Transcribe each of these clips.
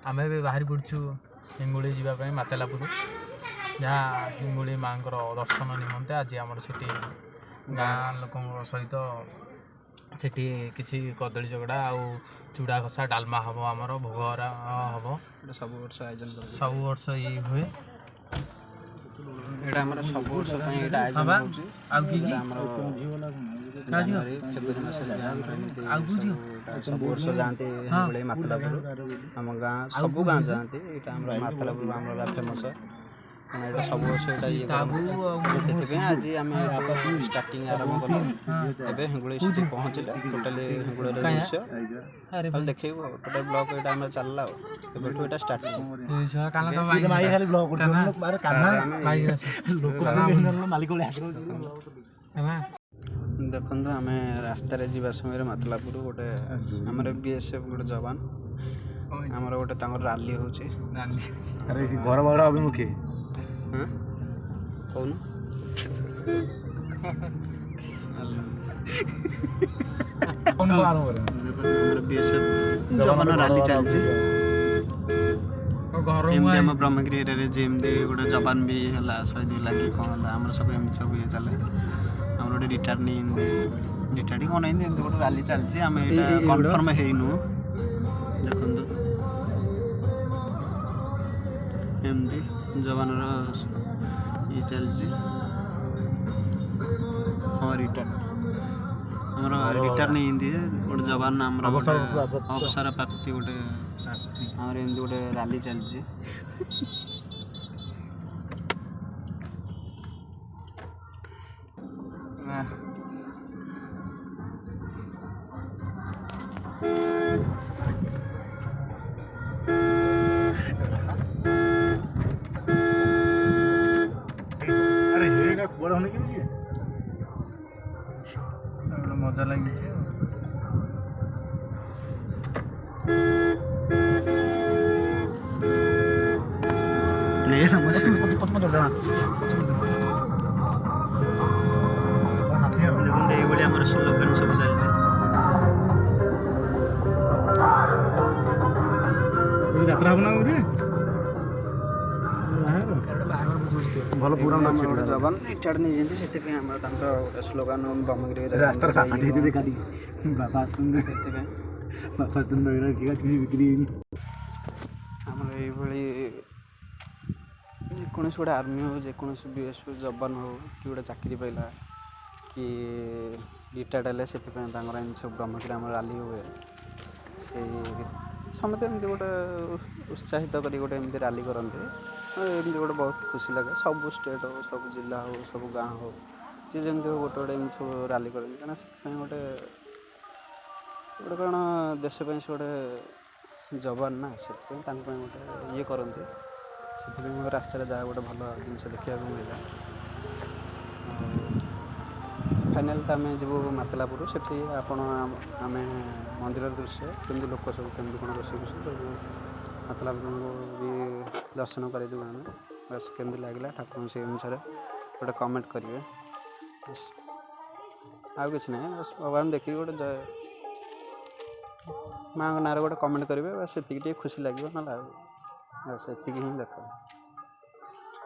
आम ए बाहरी पड़ू हिंगुड़ी जावाई मातेलापुर जहाँ हिंगुड़ी माँ दर्शन निमंते आज आम से गाँ लोक सहित सेठी किसी कदली चकड़ा आउ चूड़ा घसा डालमा हम आमर भोगरा हम सब वर्ष आयोजन सब वर्ष ये हुए एटा हमर सब वर्ष पई एटा आयोजन होची आउ की फेब्रुआरी मास सब वर्ष जानते बळे मातलापुर हम गाँ सब गाँ जानते एटा हमर मातलापुर हमर फेमस एटा सब वर्ष एटा ये करते आज आम स्टार्टिंग आरंभ कलु एबे हिंगुळे से पहुँचले टोटली हिंगुळे दृश्य अरे देखिबो टोटल ब्लॉक एटा हम चलला एबेठो एटा स्टार्टिंग काना तो माई खाली ब्लॉक उठो मारे काना माई लोक मालिक है देखो आम रास्तार जावा समय मातलापुर गोटे आम बीएसएफ गोटे जवान आमर गोटे राली होचे अरे घर बाड़ अभिमुखी हाँ कौन बीएसएफ जवान राली चलती ब्रह्मगिरी एरिया जमी गोटे जवान भी है शहीद लगे कौन है आम सब एम सब ये चले आम गोटे रिटायर्ड कौन एमती गोटे राली चलती आम कन्फर्म हैनु देखु एमती जवान ये चलती हाँ रिटर्न आमर रिटर्न हिंदी गोटे जवान आम अवसर प्राप्ति गोटे आमर एमती गोटे राली चलती मजा लगी देखते स्लोगान सब यात्रा बना भल पूरा नाम जवान रिटायर्ड नहीं से स्लोगान ब्रह्मगिरी जेकोसी गोटे आर्मी हो जेकोसी बीएसएफ जवान हो कि गोटे चाकरी पाइला कि रिटायर्ड है से सब ब्रह्मगिरी आम राली हुए से समस्त एमती गोटे उत्साहित कर गोटे एमती राली करते एमती गोटे बहुत खुशी लगे सब स्टेट हो सब जिला हो सब गाँ हो जी जमी हो गोटे गोटे एमती सब राली करते कहना से गोटे गोटे कौन देशपाई से गोटे जवान ना से गोटे ये करते से रास्ता जहाँ गोटे भल जिन देखा मिलला फाइनाल तो आम जीव मातलापुर से आम मंदिर दृश्य कमी लोक सब कमी कौन रोषे मातलापुर भी दर्शन करें आम बस केमती लगे ठाकुर से अनुसार गोटे कमेंट करेंगे बस आउ कि ना बस भगवान देखिए गोटे जय माँ ना गोटे कमेंट करेंगे बस से खुशी लगे ना बस से ही देख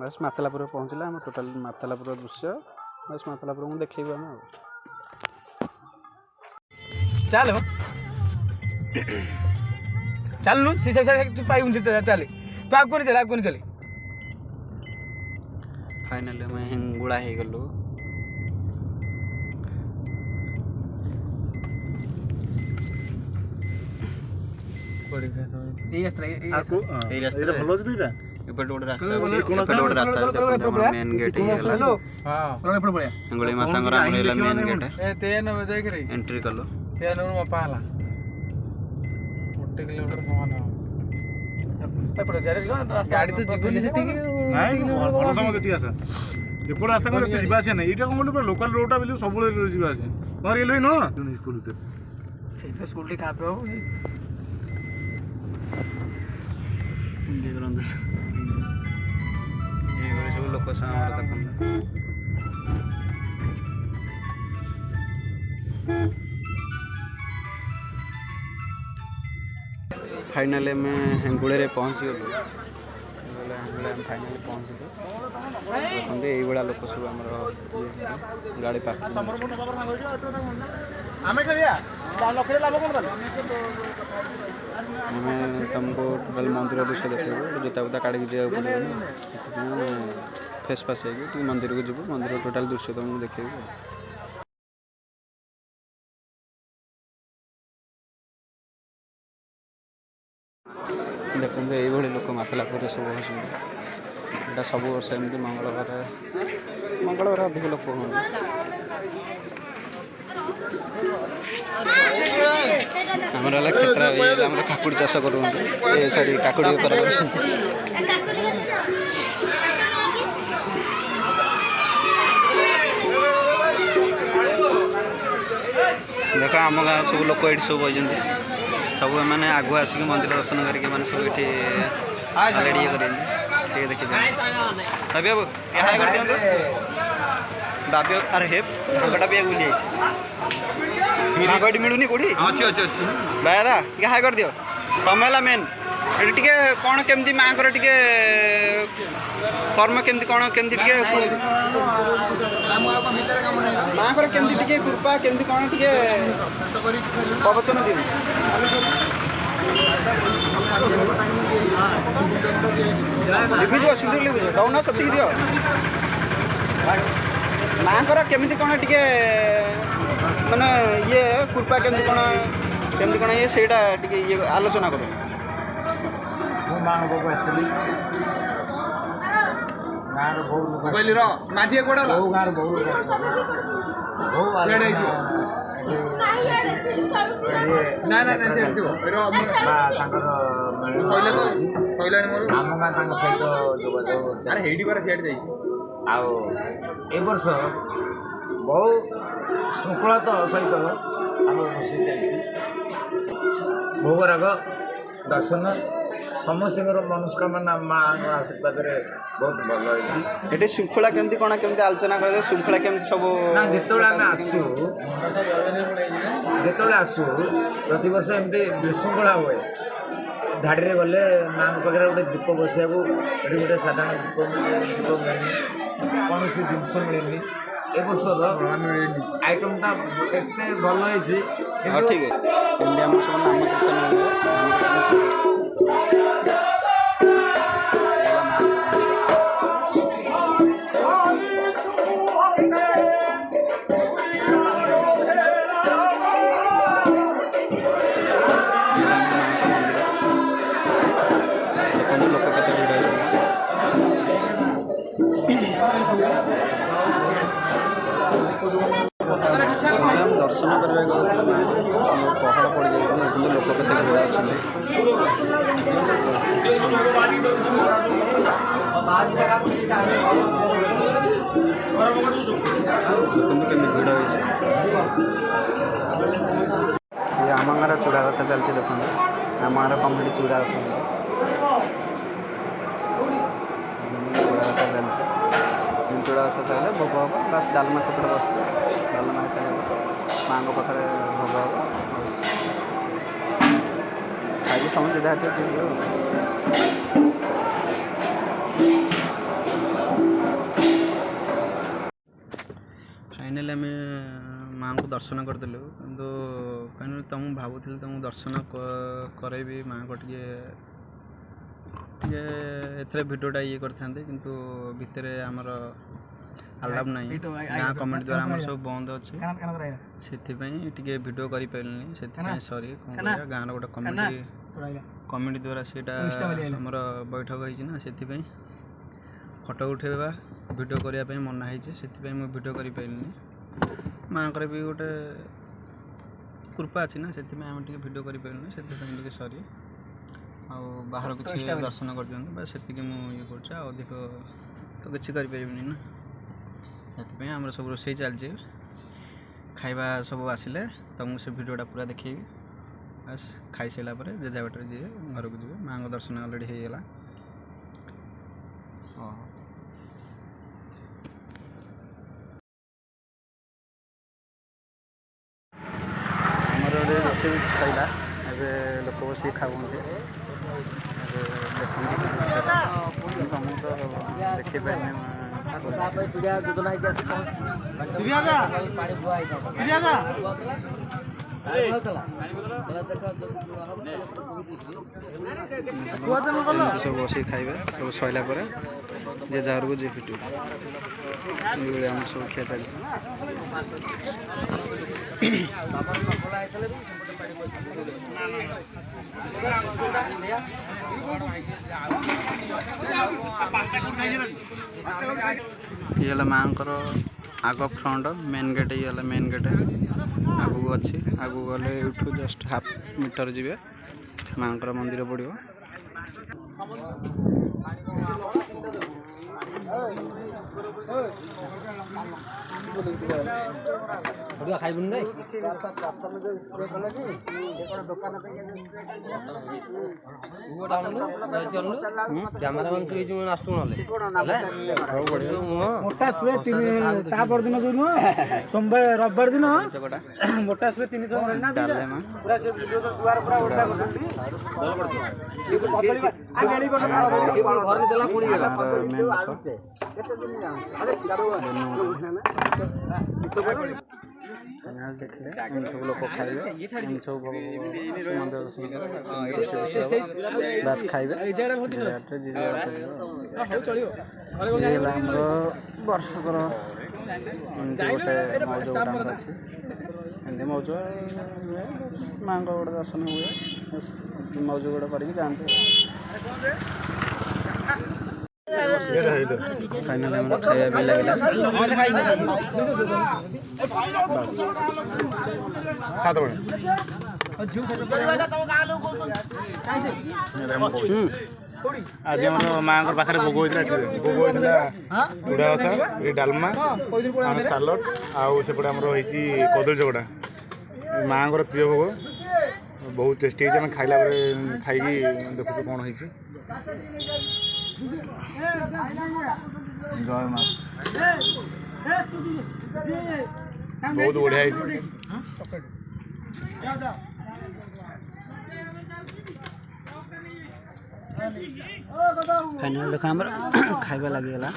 बस मातलापुर पहुँचला आम टोटाल मातलापुर दृश्य बस मातलापुर को देखेबू आम चल चल नु से पाई चल तो आगे चल आगे चल फाइनली आम हिंगुड़ा हो गलु एपटे गोटे रास्ता मेन गेट हिंगुड़ी माता मेन गेट एंट्री कलु 1 किलोमीटर समान गाड़ी तो जीवन से एपट रास्ता कौन जावा आसा ना यहाँ कौन गोटे लोकाल रोडा बोली सब जावा आसा तुम रेलवे न स्कूल स्कूल खा पे सब लोक फाइनाली आम हेंगुड़े पहुँची गलु हेंगुड़े आम फाइनाली पहुँचलु देखते यही लोक सब आम गाड़ी पार्किंग आम तुमको टोटाल मंदिर दृश्य देखो जोता बुता काढ़ जाए पड़े फेस फास हो मंदिर को जीव मंदिर टोटाल दृश्य तुमको देखे देखते यही लोक मातलापुर सब हसुँच यहाँ सब वर्ष एमती मंगलवार अधिक लोक हूँ आमर क्षेत्र ये काकुड़ी चाष कर सॉरी काकुड़ी देख आम गाँव सब लोक ये सब बजते सब मैंने आगु आसिक मंदिर दर्शन करके सब ये अलरेडी ये करें देखिए बाबी बाबू हाई कर दिखाँ बाबी अरे हे ढंगटा भी बुली जाइए मिलूनी कौटी अच्छी अच्छी अच्छी भाई दादा टे हाई कर दियो तमेला मेन ये टे कौन केमती माँ को टे कर्म केमती कौन केमती टे माँ को केमती टे कृपा केमती कौन टे प्रवचन दियो लिखी दियो सिंधु लिखी दियो दौना सती दियो माँ को केमती कौन टे माने ये कृपा केमती कौन ये सेटा टे ये आलोचना करो माँ को आसती आम गाँ सहित वर्ष बहु श्रृंखलात सहित आम रोषे चलती भोगराग दर्शन समस्त मनस्कामना माँ आशीर्वाद बहुत भल ये श्रृंखला केमती कौन केमती आलोचना कर श्रृंखला केमती सब जिते आसू प्रति वर्ष एमती विशृंखला हुए धाड़ी गले माँ पाखे गोटे दीप बसा गोटे साधारण दीप मिलनी कौन सी जिनस मिलनी ए वर्ष आइटमटा एत भल ठीक है सब नाम दर्शन करने पहाड़ पड़ जाए लोक के भिड़ ये आम गाँव चूड़ा रसा चलती देखते आम गाँव कम्प्लीट चूड़ा रसा चूड़ा रसा चलती चूड़ा रसा चले भोग हम बस डालमा सेपटे बस डालमा माँ पाखे भोग हम खाई समझे जहाँ फाइनाली आम माँ को दर्शन करदेलु कि फाइनाली तुम भावुली तुमको दर्शन करेबी माँ को टे भिडियोटा ये करते किंतु भितर आमर आलाप ना गाँ कमेटी द्वारा आम सब बंद अच्छे से भिडियो कर सरी गाँव गोटे कमेटी द्वारा सीटा आमर बैठक होना से फोटो उठेवा भिडियो करने मना है से भिडियो कर माँ को भी गोटे कृपा अच्छी ना से भिडियो कर सरी आ बाहर किसी दर्शन कर दिखाँ बस से मुझे कर अधिक तो किसी करें ना से आम सब रोसे चलती खाइबा सब आसिले तुमको से भिडियोटा पूरा देखी बस खाई सारा पर जेजा बाटर जी घर को जी माँ को दर्शन अलरेडी होगला रोसे सैला ଲୋକ ବସିକି ଖାଉଛନ୍ତି। ଦେଖନ୍ତୁ ତମକୁ ତ ଦେଖିପାରିନି ସବୁ ବସିକି ଖାଇବେ। ସବୁ ସରିଲା ପରେ ଯେ ଯାହା ଘରକୁ ଯିଏ ଫିଟିବ ଏଇଭଳି ଆମର ସବୁ ଖିଆ ଚାଲିଛି। ଇଏ ହେଲା ମାଆଙ୍କର ଆଗ ଫ୍ରଣ୍ଟ ମେନ୍ ଗେଟ୍। ଇଏ ହେଲା ମେନ୍ ଗେଟ୍ ଆଗକୁ ଅଛି। ଆଗକୁ ଗଲେ ଏଇଠୁ ଜଷ୍ଟ 1/2 ମିଟର ଯିବେ ମାଆଙ୍କର ମନ୍ଦିର ପଡ଼ିବ। ଖାଇବୁନି ନାଇଁ କ୍ୟାମେରା ମାନ ତୁ ଆସୁ ନହେଲେ ମୋଟା ଶୁଏ ତା ପରଦିନ ଯୋଉ ନୁହଁ ସୋମବାର ରବିବାର ଦିନ ମୋଟା ଶୁଏ 300 ଦେଖିଲେ ଏମିତି ସବୁ ଲୋକ ଖାଇବେ। ଏମିତି ସବୁ ବାସ୍ ଖାଇବେ। ଇଏ ହେଲା ଆମର ବର୍ଷକର ଏମିତି ଗୋଟେ ମଉଜ ଗୋଟେ ଆମର ଅଛି। ଏମିତି ମଉଜ ମାଆଙ୍କ ଗୋଟେ ଦର୍ଶନ ହୁଏ। ମଉଜ ଗୋଟେ କରିକି ଯାଆନ୍ତି। ଫାଇନାଲି ଆମର ଖାଇବା ବି ଲାଗିଲା। ଆଜି ଆମର ମାଆଙ୍କର ପାଖରେ ଭୋଗ ହେଇଥିଲା। ଚୁଡ଼ା କଷା, ଏ ଡାଲମା, ସାଲଡ଼ ଆଉ ସେପଟେ ଆମର ହେଇଛି କଦଳୀ ଚକଟା। ମାଆଙ୍କର ପ୍ରିୟ ଭୋଗ, ବହୁତ ଟେଷ୍ଟି ହେଇଛି। ଆମେ ଖାଇଲା ପରେ ଖାଇକି ଦେଖୁଛୁ କ'ଣ ହେଇଛି। ଜୟ ମା, ବହୁତ ବଢ଼ିଆ ହେଇଛି। ଫାଇନାଲ ଦେଖ ଆମର ଖାଇବା ଲାଗିଗଲା।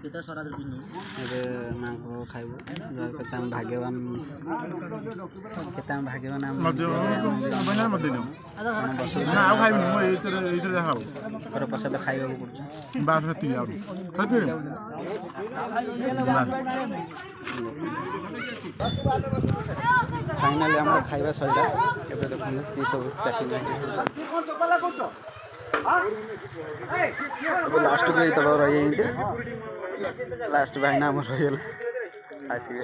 ଏବେ ମାଆଙ୍କ ଖାଇବୁ। କେତେ ଆମେ ଭାଗ୍ୟବାନ, କେତେ ଆମେ ଭାଗ୍ୟବାନ। ପ୍ରସାଦ ଖାଇବାକୁ ପଡ଼ୁଛି। ଫାଇନାଲି ଆମର ଖାଇବା ସରିଲା। ଏବେ ଦେଖନ୍ତୁ କି ସବୁ ପ୍ୟାକିଂ ଲାଷ୍ଟକୁ ଏଇତକ ରହିଯାଇଛନ୍ତି। ଲାଷ୍ଟ ଭାଇନା ଆମର ରହିଗଲା ଆସିକି।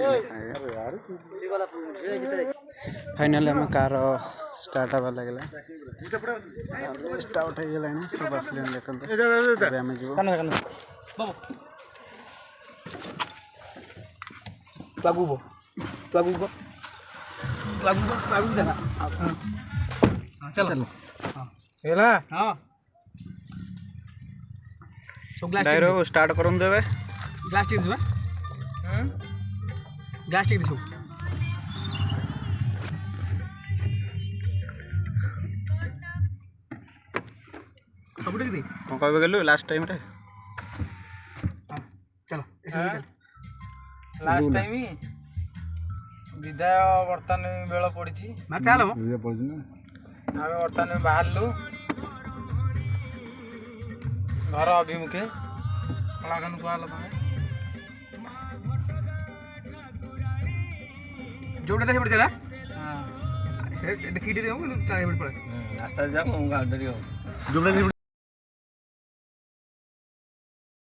ଫାଇନାଲି ଆମ କାର ଷ୍ଟାର୍ଟ ହେବା ଲାଗିଲା। ଷ୍ଟାର୍ଟ ହେଇଗଲାଣି। ସବୁ ଆସିଲେଣି ଦେଖନ୍ତୁ। ଏବେ ଆମେ ଯିବୁ। ଡାଇର ଷ୍ଟାର୍ଟ କରନ୍ତୁ। ଏବେ ଗ୍ଲାସ୍ ଟିକେ ଦିବା ଗ୍ଲାସ୍ ଟିକେ ଦିଛୁ। ସବୁ ଟିକେ ଦେ। କ'ଣ କହିବେ ଗଲୁ ଲାଷ୍ଟ ଟାଇମ୍ରେ? ଚାଲ ଲାଷ୍ଟ ଟାଇମ୍ ବିଦାୟ ବର୍ତ୍ତମାନ ବେଳ ପଡ଼ିଛି। ଚାଲ ଆମେ ବର୍ତ୍ତମାନ ବାହାରିଲୁ ଘର ଅଭିମୁଖେ। କଳାକାନ କୁହାହେଲ ତମେ ଯୋଉଟା ସେପଟେ ଚାଲା ଦେଖିକି ଟିକେ ପଳେଇ ରାସ୍ତାରେ ଯାଉ ଗାଡ଼ି